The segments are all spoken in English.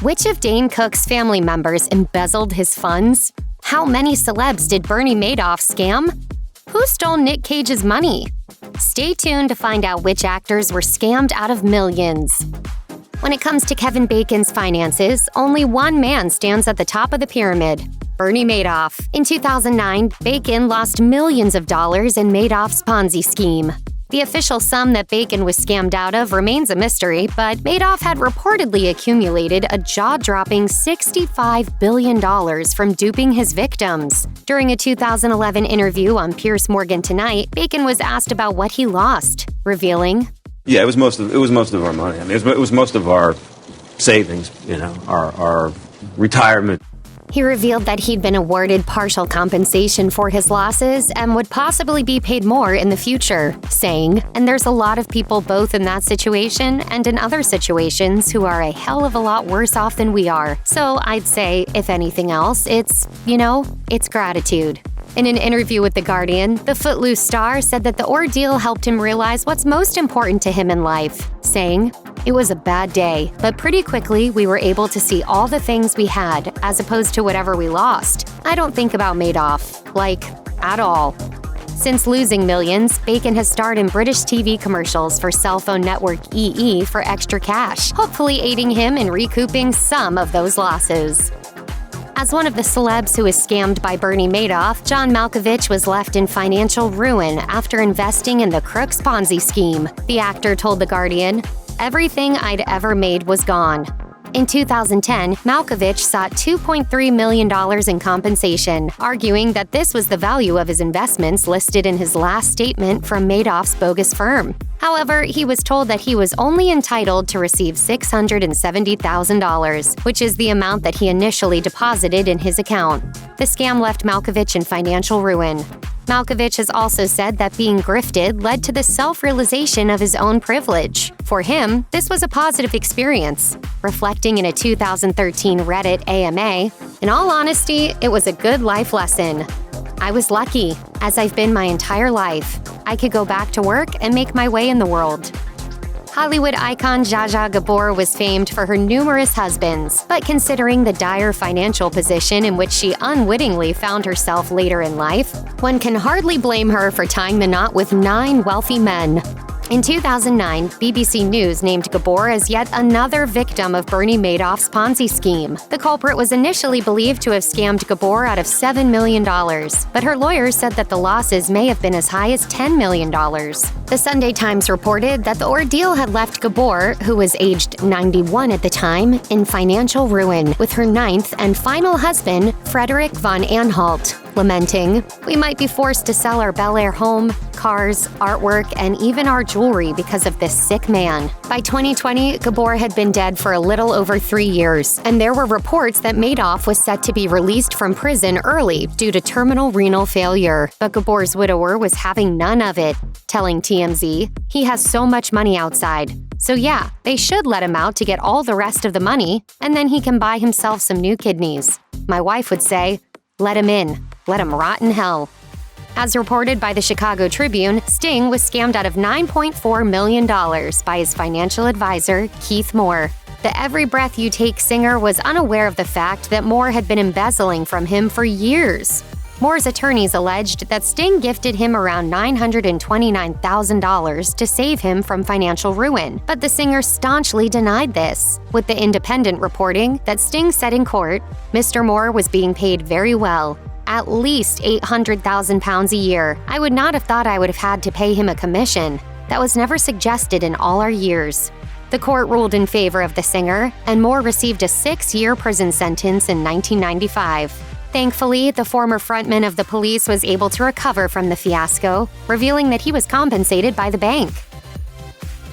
Which of Dane Cook's family members embezzled his funds? How many celebs did Bernie Madoff scam? Who stole Nick Cage's money? Stay tuned to find out which actors were scammed out of millions. When it comes to Kevin Bacon's finances, only one man stands at the top of the pyramid: Bernie Madoff. In 2009, Bacon lost millions of dollars in Madoff's Ponzi scheme. The official sum that Bacon was scammed out of remains a mystery, but Madoff had reportedly accumulated a jaw-dropping $65 billion from duping his victims. During a 2011 interview on Piers Morgan Tonight, Bacon was asked about what he lost, revealing, "Yeah, it was most of our money. I mean, it was most of our savings. Our retirement." He revealed that he'd been awarded partial compensation for his losses and would possibly be paid more in the future, saying, "And there's a lot of people both in that situation and in other situations who are a hell of a lot worse off than we are. So I'd say, if anything else, it's gratitude." In an interview with The Guardian, the Footloose star said that the ordeal helped him realize what's most important to him in life, saying, "It was a bad day, but pretty quickly we were able to see all the things we had as opposed to whatever we lost. I don't think about Madoff, at all." Since losing millions, Bacon has starred in British TV commercials for cell phone network EE for extra cash, hopefully aiding him in recouping some of those losses. As one of the celebs who was scammed by Bernie Madoff, John Malkovich was left in financial ruin after investing in the crook's Ponzi scheme. The actor told The Guardian, "Everything I'd ever made was gone." In 2010, Malkovich sought $2.3 million in compensation, arguing that this was the value of his investments listed in his last statement from Madoff's bogus firm. However, he was told that he was only entitled to receive $670,000, which is the amount that he initially deposited in his account. The scam left Malkovich in financial ruin. Malkovich has also said that being grifted led to the self-realization of his own privilege. For him, this was a positive experience. Reflecting in a 2013 Reddit AMA, "In all honesty, it was a good life lesson. I was lucky, as I've been my entire life. I could go back to work and make my way in the world." Hollywood icon Zsa Zsa Gabor was famed for her numerous husbands, but considering the dire financial position in which she unwittingly found herself later in life, one can hardly blame her for tying the knot with 9 wealthy men. In 2009, BBC News named Gabor as yet another victim of Bernie Madoff's Ponzi scheme. The culprit was initially believed to have scammed Gabor out of $7 million, but her lawyers said that the losses may have been as high as $10 million. The Sunday Times reported that the ordeal had left Gabor, who was aged 91 at the time, in financial ruin, with her 9th and final husband, Frederick von Anhalt, lamenting, "We might be forced to sell our Bel Air home, cars, artwork, and even our jewelry because of this sick man." By 2020, Gabor had been dead for a little over 3 years, and there were reports that Madoff was set to be released from prison early due to terminal renal failure. But Gabor's widower was having none of it, telling TMZ, "He has so much money outside. So yeah, they should let him out to get all the rest of the money, and then he can buy himself some new kidneys." My wife would say, "Let him in. Let him rot in hell." As reported by the Chicago Tribune, Sting was scammed out of $9.4 million by his financial advisor, Keith Moore. The Every Breath You Take singer was unaware of the fact that Moore had been embezzling from him for years. Moore's attorneys alleged that Sting gifted him around $929,000 to save him from financial ruin, but the singer staunchly denied this, with The Independent reporting that Sting said in court, "Mr. Moore was being paid very well. At least £800,000 a year. I would not have thought I would have had to pay him a commission. That was never suggested in all our years." The court ruled in favor of the singer, and Moore received a 6-year prison sentence in 1995. Thankfully, the former frontman of the Police was able to recover from the fiasco, revealing that he was compensated by the bank.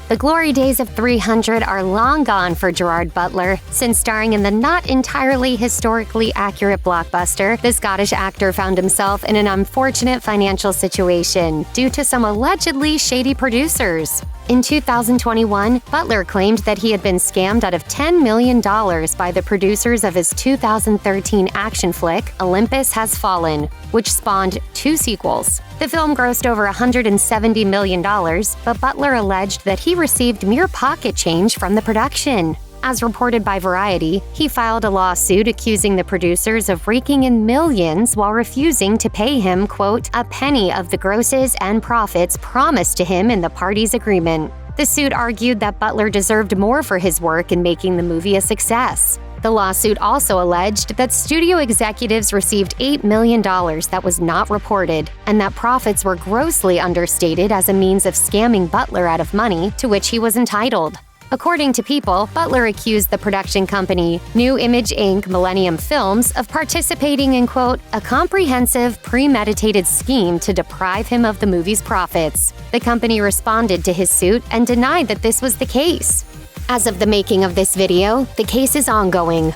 The glory days of 300 are long gone for Gerard Butler. Since starring in the not entirely historically accurate blockbuster, the Scottish actor found himself in an unfortunate financial situation due to some allegedly shady producers. In 2021, Butler claimed that he had been scammed out of $10 million by the producers of his 2013 action flick, Olympus Has Fallen, which spawned 2 sequels. The film grossed over $170 million, but Butler alleged that he received mere pocket change from the production. As reported by Variety, he filed a lawsuit accusing the producers of raking in millions while refusing to pay him, quote, a penny of the grosses and profits promised to him in the parties' agreement. The suit argued that Butler deserved more for his work in making the movie a success. The lawsuit also alleged that studio executives received $8 million that was not reported, and that profits were grossly understated as a means of scamming Butler out of money to which he was entitled. According to People, Butler accused the production company New Image Inc. Millennium Films of participating in, quote, a comprehensive, premeditated scheme to deprive him of the movie's profits. The company responded to his suit and denied that this was the case. As of the making of this video, the case is ongoing.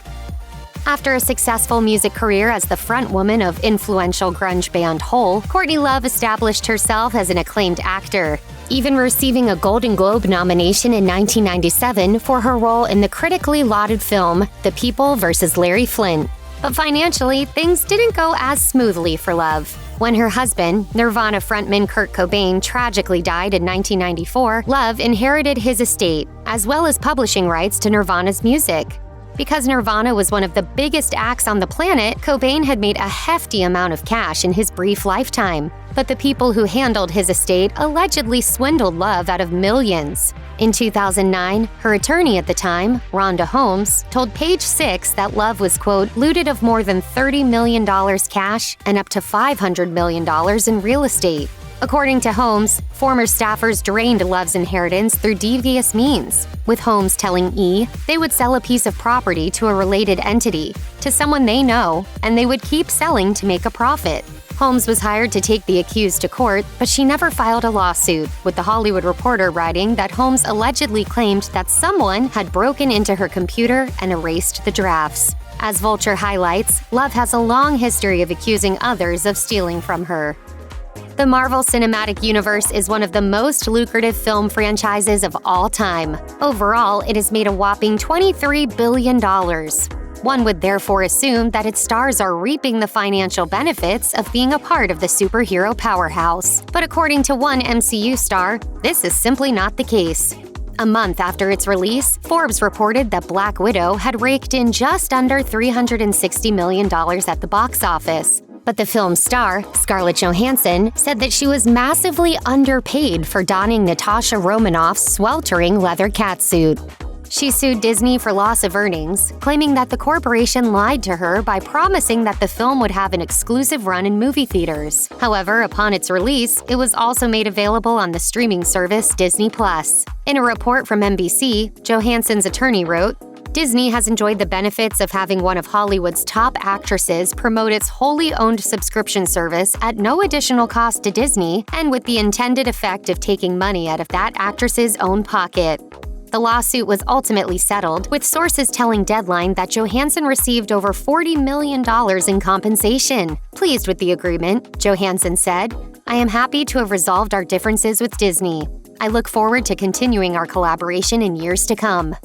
After a successful music career as the frontwoman of influential grunge band Hole, Courtney Love established herself as an acclaimed actor, even receiving a Golden Globe nomination in 1997 for her role in the critically lauded film The People vs. Larry Flynt. But financially, things didn't go as smoothly for Love. When her husband, Nirvana frontman Kurt Cobain, tragically died in 1994, Love inherited his estate, as well as publishing rights to Nirvana's music. Because Nirvana was one of the biggest acts on the planet, Cobain had made a hefty amount of cash in his brief lifetime. But the people who handled his estate allegedly swindled Love out of millions. In 2009, her attorney at the time, Rhonda Holmes, told Page Six that Love was, quote, looted of more than $30 million cash and up to $500 million in real estate. According to Holmes, former staffers drained Love's inheritance through devious means, with Holmes telling E! They would sell a piece of property to a related entity, to someone they know, and they would keep selling to make a profit. Holmes was hired to take the accused to court, but she never filed a lawsuit, with The Hollywood Reporter writing that Holmes allegedly claimed that someone had broken into her computer and erased the drafts. As Vulture highlights, Love has a long history of accusing others of stealing from her. The Marvel Cinematic Universe is one of the most lucrative film franchises of all time. Overall, it has made a whopping $23 billion. One would therefore assume that its stars are reaping the financial benefits of being a part of the superhero powerhouse. But according to one MCU star, this is simply not the case. A month after its release, Forbes reported that Black Widow had raked in just under $360 million at the box office. But the film's star, Scarlett Johansson, said that she was massively underpaid for donning Natasha Romanoff's sweltering leather catsuit. She sued Disney for loss of earnings, claiming that the corporation lied to her by promising that the film would have an exclusive run in movie theaters. However, upon its release, it was also made available on the streaming service Disney+. In a report from NBC, Johansson's attorney wrote, Disney has enjoyed the benefits of having one of Hollywood's top actresses promote its wholly owned subscription service at no additional cost to Disney and with the intended effect of taking money out of that actress's own pocket. The lawsuit was ultimately settled, with sources telling Deadline that Johansson received over $40 million in compensation. Pleased with the agreement, Johansson said, I am happy to have resolved our differences with Disney. I look forward to continuing our collaboration in years to come.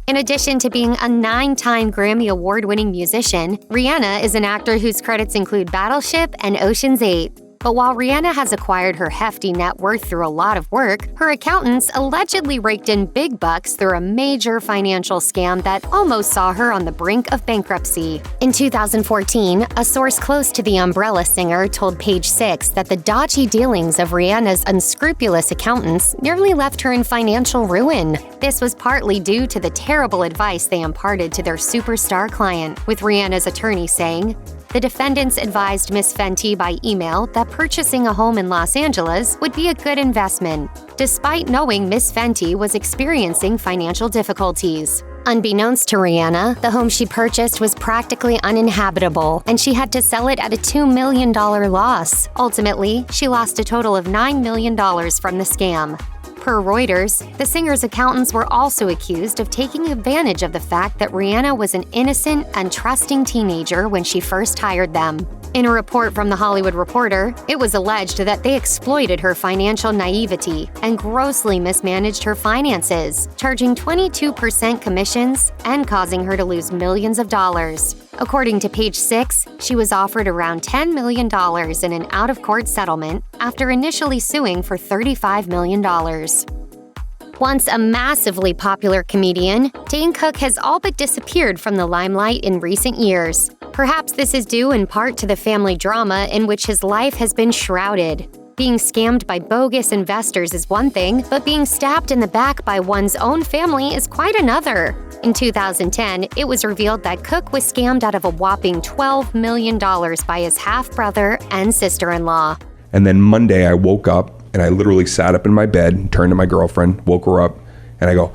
In addition to being a 9-time Grammy Award-winning musician, Rihanna is an actor whose credits include Battleship and Ocean's 8. But while Rihanna has acquired her hefty net worth through a lot of work, her accountants allegedly raked in big bucks through a major financial scam that almost saw her on the brink of bankruptcy. In 2014, a source close to the Umbrella singer told Page Six that the dodgy dealings of Rihanna's unscrupulous accountants nearly left her in financial ruin. This was partly due to the terrible advice they imparted to their superstar client, with Rihanna's attorney saying, the defendants advised Ms. Fenty by email that purchasing a home in Los Angeles would be a good investment, despite knowing Ms. Fenty was experiencing financial difficulties. Unbeknownst to Rihanna, the home she purchased was practically uninhabitable, and she had to sell it at a $2 million loss. Ultimately, she lost a total of $9 million from the scam. Per Reuters, the singer's accountants were also accused of taking advantage of the fact that Rihanna was an innocent and trusting teenager when she first hired them. In a report from The Hollywood Reporter, it was alleged that they exploited her financial naivety and grossly mismanaged her finances, charging 22% commissions and causing her to lose millions of dollars. According to Page Six, she was offered around $10 million in an out-of-court settlement after initially suing for $35 million. Once a massively popular comedian, Dane Cook has all but disappeared from the limelight in recent years. Perhaps this is due in part to the family drama in which his life has been shrouded. Being scammed by bogus investors is one thing, but being stabbed in the back by one's own family is quite another. In 2010, it was revealed that Cook was scammed out of a whopping $12 million by his half-brother and sister-in-law. And then Monday I woke up and I literally sat up in my bed, turned to my girlfriend, woke her up, and I go,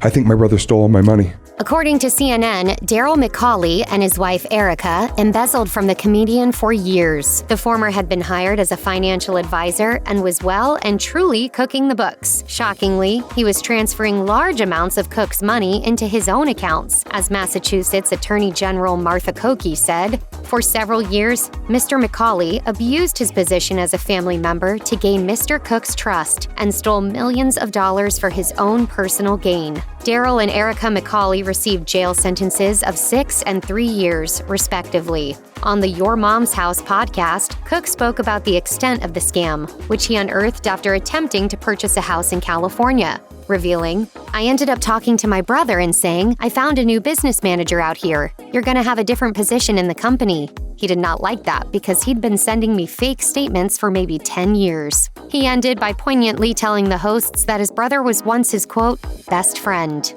I think my brother stole all my money. According to CNN, Daryl McCauley and his wife Erica embezzled from the comedian for years. The former had been hired as a financial advisor and was well and truly cooking the books. Shockingly, he was transferring large amounts of Cook's money into his own accounts, as Massachusetts Attorney General Martha Koch said. For several years, Mr. McCauley abused his position as a family member to gain Mr. Cook's trust and stole millions of dollars for his own personal gain. Daryl and Erica McCauley received jail sentences of 6 and 3 years, respectively. On the Your Mom's House podcast, Cook spoke about the extent of the scam, which he unearthed after attempting to purchase a house in California, revealing, I ended up talking to my brother and saying, I found a new business manager out here. You're going to have a different position in the company. He did not like that because he'd been sending me fake statements for maybe 10 years. He ended by poignantly telling the hosts that his brother was once his, quote, best friend.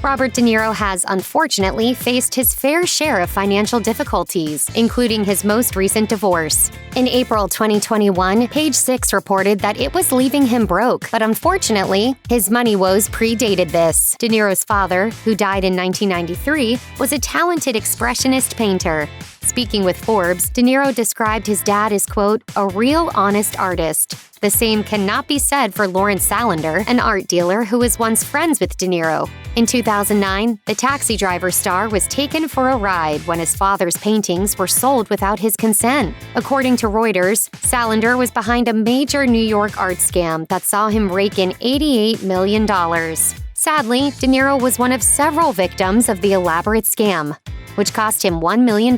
Robert De Niro has, unfortunately, faced his fair share of financial difficulties, including his most recent divorce. In April 2021, Page Six reported that it was leaving him broke, but unfortunately, his money woes predated this. De Niro's father, who died in 1993, was a talented expressionist painter. Speaking with Forbes, De Niro described his dad as, quote, a real honest artist. The same cannot be said for Lawrence Salander, an art dealer who was once friends with De Niro. In 2009, the Taxi Driver star was taken for a ride when his father's paintings were sold without his consent. According to Reuters, Salander was behind a major New York art scam that saw him rake in $88 million. Sadly, De Niro was one of several victims of the elaborate scam, which cost him $1 million.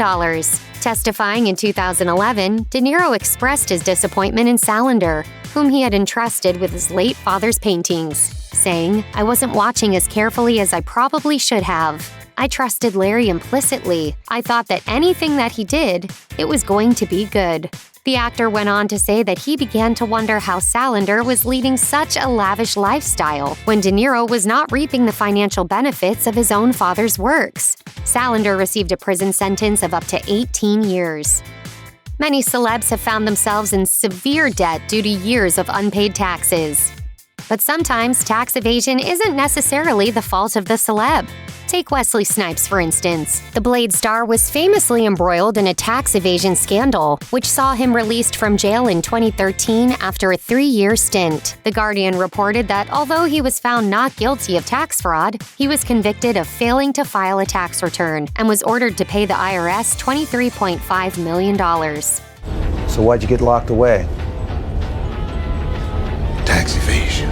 Testifying in 2011, De Niro expressed his disappointment in Salander, whom he had entrusted with his late father's paintings, saying, I wasn't watching as carefully as I probably should have. I trusted Larry implicitly. I thought that anything that he did, it was going to be good. The actor went on to say that he began to wonder how Salander was leading such a lavish lifestyle when De Niro was not reaping the financial benefits of his own father's works. Salander received a prison sentence of up to 18 years. Many celebs have found themselves in severe debt due to years of unpaid taxes. But sometimes tax evasion isn't necessarily the fault of the celeb. Take Wesley Snipes, for instance. The Blade star was famously embroiled in a tax evasion scandal, which saw him released from jail in 2013 after a 3-year stint. The Guardian reported that although he was found not guilty of tax fraud, he was convicted of failing to file a tax return and was ordered to pay the IRS $23.5 million. So why'd you get locked away? Tax evasion.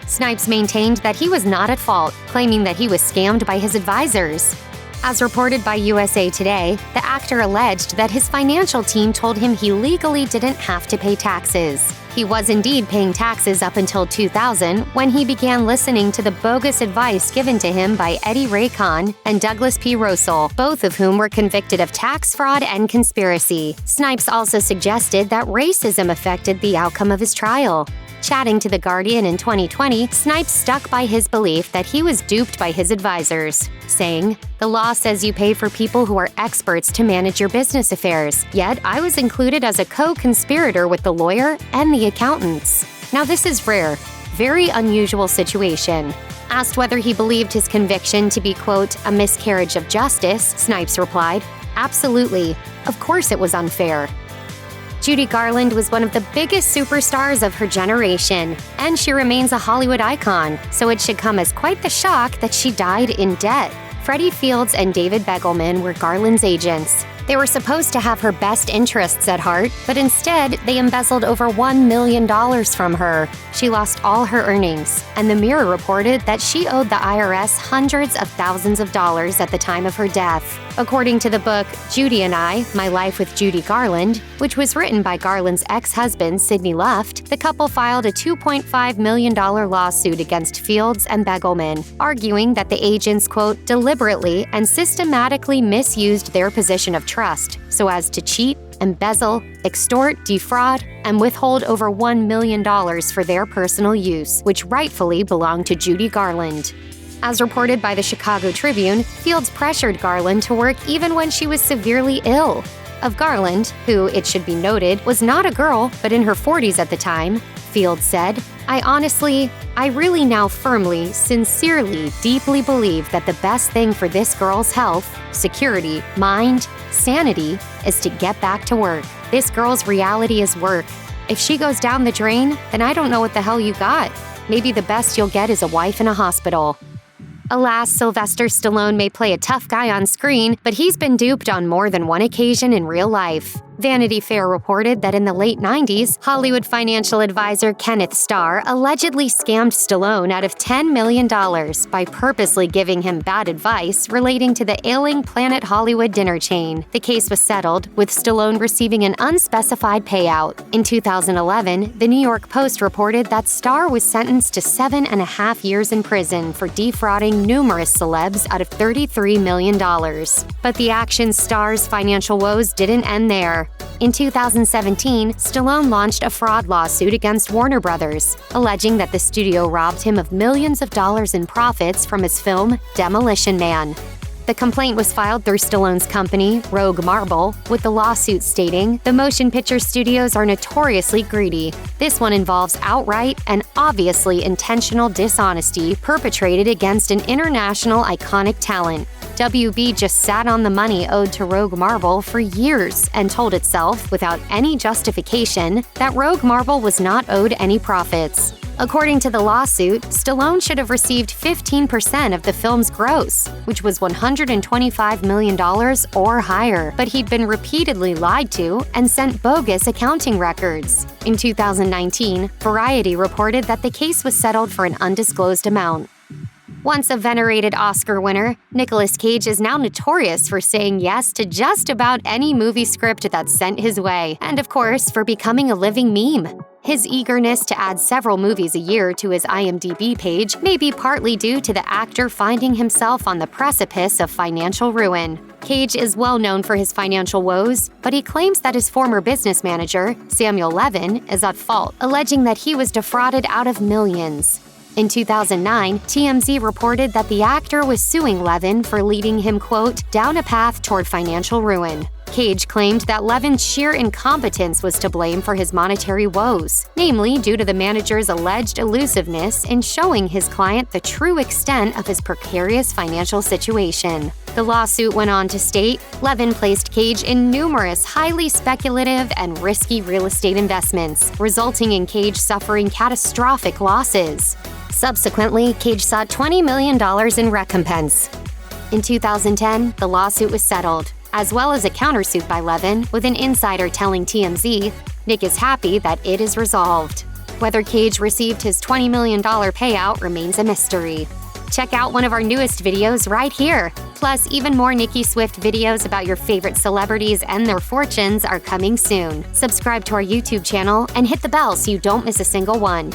Snipes maintained that he was not at fault, claiming that he was scammed by his advisors. As reported by USA Today, the actor alleged that his financial team told him he legally didn't have to pay taxes. He was indeed paying taxes up until 2000, when he began listening to the bogus advice given to him by Eddie Ray Khan and Douglas P. Rosol, both of whom were convicted of tax fraud and conspiracy. Snipes also suggested that racism affected the outcome of his trial. Chatting to The Guardian in 2020, Snipes stuck by his belief that he was duped by his advisors, saying, "The law says you pay for people who are experts to manage your business affairs, yet I was included as a co-conspirator with the lawyer and the accountants." Now this is rare, very unusual situation. Asked whether he believed his conviction to be, quote, a miscarriage of justice, Snipes replied, "Absolutely. Of course it was unfair." Judy Garland was one of the biggest superstars of her generation, and she remains a Hollywood icon, so it should come as quite the shock that she died in debt. Freddie Fields and David Begelman were Garland's agents. They were supposed to have her best interests at heart, but instead, they embezzled over $1 million from her. She lost all her earnings, and the Mirror reported that she owed the IRS hundreds of thousands of dollars at the time of her death. According to the book Judy and I, My Life with Judy Garland, which was written by Garland's ex-husband, Sidney Luft, the couple filed a $2.5 million lawsuit against Fields and Begelman, arguing that the agents, quote, deliberately and systematically misused their position of trust so as to cheat, embezzle, extort, defraud, and withhold over $1 million for their personal use, which rightfully belonged to Judy Garland. As reported by the Chicago Tribune, Fields pressured Garland to work even when she was severely ill. Of Garland, who, it should be noted, was not a girl but in her 40s at the time, Fields said, I really now firmly, sincerely, deeply believe that the best thing for this girl's health, security, mind, sanity is to get back to work. This girl's reality is work. If she goes down the drain, then I don't know what the hell you got. Maybe the best you'll get is a wife in a hospital. Alas, Sylvester Stallone may play a tough guy on screen, but he's been duped on more than one occasion in real life. Vanity Fair reported that in the late 90s, Hollywood financial advisor Kenneth Starr allegedly scammed Stallone out of $10 million by purposely giving him bad advice relating to the ailing Planet Hollywood dinner chain. The case was settled, with Stallone receiving an unspecified payout. In 2011, the New York Post reported that Starr was sentenced to 7.5 years in prison for defrauding numerous celebs out of $33 million. But the action star's financial woes didn't end there. In 2017, Stallone launched a fraud lawsuit against Warner Brothers, alleging that the studio robbed him of millions of dollars in profits from his film Demolition Man. The complaint was filed through Stallone's company, Rogue Marble, with the lawsuit stating, "The motion picture studios are notoriously greedy. This one involves outright and obviously intentional dishonesty perpetrated against an international iconic talent." WB just sat on the money owed to Rogue Marble for years and told itself, without any justification, that Rogue Marble was not owed any profits. According to the lawsuit, Stallone should have received 15% of the film's gross, which was $125 million or higher, but he'd been repeatedly lied to and sent bogus accounting records. In 2019, Variety reported that the case was settled for an undisclosed amount. Once a venerated Oscar winner, Nicolas Cage is now notorious for saying yes to just about any movie script that's sent his way, and of course, for becoming a living meme. His eagerness to add several movies a year to his IMDb page may be partly due to the actor finding himself on the precipice of financial ruin. Cage is well known for his financial woes, but he claims that his former business manager, Samuel Levin, is at fault, alleging that he was defrauded out of millions. In 2009, TMZ reported that the actor was suing Levin for leading him, quote, down a path toward financial ruin. Cage claimed that Levin's sheer incompetence was to blame for his monetary woes, namely due to the manager's alleged elusiveness in showing his client the true extent of his precarious financial situation. The lawsuit went on to state, Levin placed Cage in numerous highly speculative and risky real estate investments, resulting in Cage suffering catastrophic losses. Subsequently, Cage sought $20 million in recompense. In 2010, the lawsuit was settled, as well as a countersuit by Levin, with an insider telling TMZ, Nick is happy that it is resolved. Whether Cage received his $20 million payout remains a mystery. Check out one of our newest videos right here. Plus, even more Nicki Swift videos about your favorite celebrities and their fortunes are coming soon. Subscribe to our YouTube channel and hit the bell so you don't miss a single one.